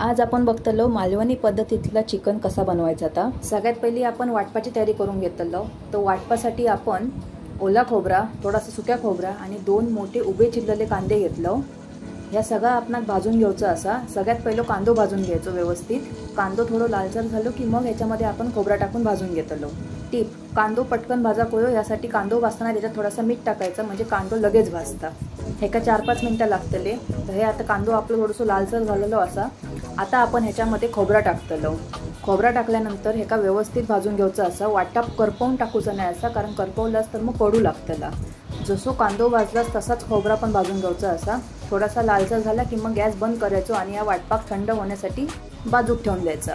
आज आपण बघतलो मालवणी पद्धतीतला चिकन कसा बनवायचा। आता सगळ्यात पहिली आपण वाटपाची तयारी करून घेतलो। तो वाटपासाठी आपण ओला खोबरा, थोडासा सुक्या खोबरा आणि 2 मोठे उभे चिरलेले कांदे घेतलो। या सगळा आपणाक भाजून घ्यायचा असा। सगळ्यात पहिलो कांदो भाजून घ्यायचो व्यवस्थित। कांदो थोडो लालसर झालो की मग याच्यामध्ये आपण खोबरा टाकून भाजून घेतलो। टिप, कांदो पटकन भाजा कोयो यासाठी कांदो भाजताना त्याच्यात थोडासा मीठ टाकायचं म्हणजे कांदो लगेच भाजता। हेका 4-5 मिनिटं लागतले। तर हे आता कांदो आपलं थोडंसं लालसर झालेलो असा। आता आपण ह्याच्यामध्ये खोबरा टाकतलो। खोबरा टाकल्यानंतर हेका व्यवस्थित भाजून घ्यायचं असा। वाटप करपवून टाकूचं नाही असा, कारण करपवलास तर मग पडू लागतला। जसो कांदो भाजलास तसाच खोबरा पण भाजून घ्यायचा असा। थोडासा लालसर झाला की मग गॅस बंद करायचो आणि या वाटपाक थंड होण्यासाठी बाजूक ठेवून द्यायचा।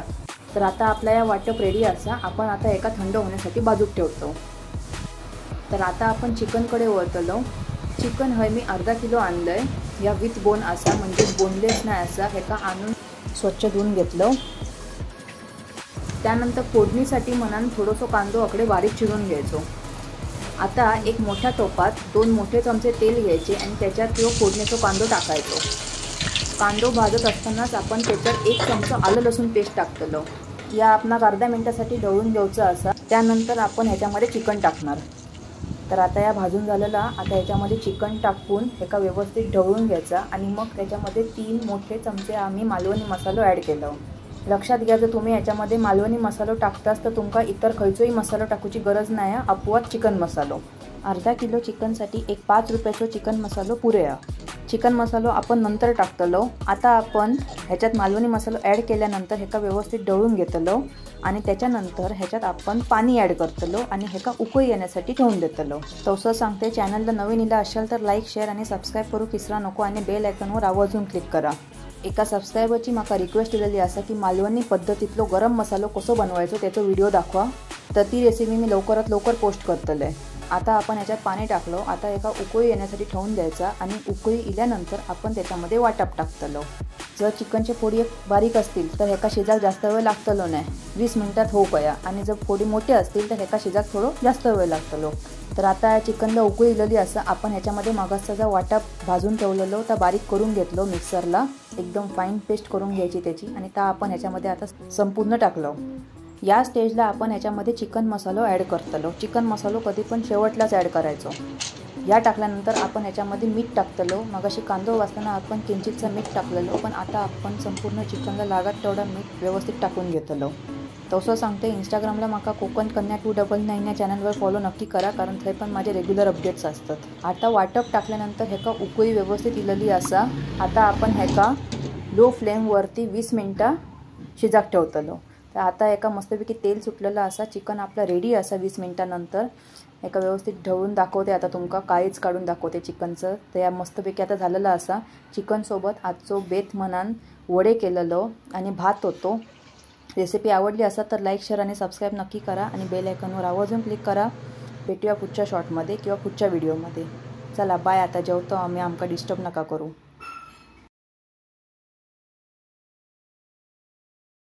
तर आता आपला या वाटप रेडी असा। आपण आता एका थंड होण्यासाठी बाजूक ठेवतो। तर आता आपण चिकनकडे वळतलो। चिकन हे मी अर्धा किलो आणलंय। या विथ बोन असा, म्हणजे बोनलेस नाही असा। हेका आणून स्वच्छ धुवून घेतलं। त्यानंतर फोडणीसाठी म्हणान थोडंसं कांदो आकडे बारीक चिरून घ्यायचो। आता एक मोठ्या टोपात 2 मोठे चमचे तेल घ्यायचे आणि त्याच्यात तो फोडणीचा कांदो टाकायचो। कांदो भाजत असतानाच आपण त्याच्यात 1 चमचा आलं लसूण पेस्ट टाकतलो। या आपणाक अर्ध्या मिनिटासाठी ढवळून घ्यायचं असा। त्यानंतर आपण ह्याच्यामध्ये चिकन टाकणार। तर आता या भाजून झालेला आता ह्याच्यामध्ये चिकन टाकून एका व्यवस्थित ढवळून घ्यायचा आणि मग त्याच्यामध्ये 3 मोठे चमचे आम्ही मालवणी मसालो ॲड केलो। लक्षात घ्या, जर तुम्ही याच्यामध्ये मालवणी मसालो टाकतास तर तुमका इतर खयचोही मसालो टाकूची गरज नाही। अपवाद चिकन मसालो। अर्धा किलो चिकनसाठी एक 5 रुपयाचो चिकन मसालो पुरेया। चिकन मसालो आपण नंतर टाकतलो। आता आपण ह्याच्यात मालवणी मसालो ॲड केल्यानंतर हेका व्यवस्थित ढवळून घेतलो आणि त्याच्यानंतर ह्याच्यात आपण पाणी ॲड करतलो आणि हेका उकळी येण्यासाठी ठेवून देतलो। तसं सांगते, चॅनलला नवीन इला असाल तर लाईक, शेअर आणि सबस्क्राईब करू विसरा नको आणि बेल आयकॉनवर आवर्जून क्लिक करा। एका सबस्क्रायबरची माका रिक्वेस्ट दिलेली असा की मालवणी पद्धतीतलो गरम मसालो कसो बनवायचो त्याचा व्हिडिओ दाखवा। तर ती रेसिपी मी लवकरात लवकर पोस्ट करतले। आता आपण ह्याच्यात पाणी टाकलो। आता एका उकळी येण्यासाठी ठेवून द्यायचा आणि उकळी इल्यानंतर आपण त्याच्यामध्ये वाटप टाकतलो। जर चिकनचे फोडी बारीक असतील तर हेका शिजाक जास्त वेळ लागतलो नाही, 20 मिनिटात होऊ पया। आणि जर फोडी मोठे असतील तर हेका शिजाक थोडं जास्त वेळ लागतलो। तर आता या चिकनला उकळी इलेली असं आपण ह्याच्यामध्ये मागासचा जो वाटप भाजून ठेवलेलो तर बारीक करून घेतलो मिक्सरला। एकदम फाईन पेस्ट करून घ्यायची त्याची आणि त्या आपण ह्याच्यामध्ये आता संपूर्ण टाकलो। या स्टेजला आपण ह्याच्यामध्ये चिकन मसालो ॲड करतलो। चिकन मसालो कधी पण शेवटलाच ॲड करायचो। या टाकल्यानंतर आपण ह्याच्यामध्ये मीठ टाकतलो। मगाशी कांदो भाजताना आपण किंचितचं मीठ टाकलेलो, पण आता आपण संपूर्ण चिकनला लागत तेवढा मीठ व्यवस्थित टाकून घेतलो। तसं सांगते, इंस्टाग्रामला माका कोकण कन्या 299 या चॅनलवर फॉलो नक्की करा, कारण ते पण माझे रेग्युलर अपडेट्स असतात। आता वाटप टाकल्यानंतर हेका उकळी व्यवस्थित इलेली असा। आता आपण हेका लो फ्लेमवरती 20 मिनिटं शिजाक ठेवतलो। तर आता एका मस्तपैकी तेल सुटलेलं असा चिकन आपला रेडी असा। 20 मिनिटानंतर एका व्यवस्थित ढवळून दाखवते। आता तुमका काळीच काढून दाखवते चिकनचं। तर या मस्तपैकी आता झालेलं असा। चिकनसोबत आजचो बेत म्हणान वडे केलेलो आणि भात होतो। रेसिपी आवडली असा तर लाईक, शेअर आणि सबस्क्राईब नक्की करा आणि बेल आयकॉनवर आवर्जून क्लिक करा। भेटूया पुढच्या शॉर्टमध्ये किंवा पुढच्या व्हिडिओमध्ये। चला बाय, आता जेवतो आम्ही, आमका डिस्टर्ब नका करू।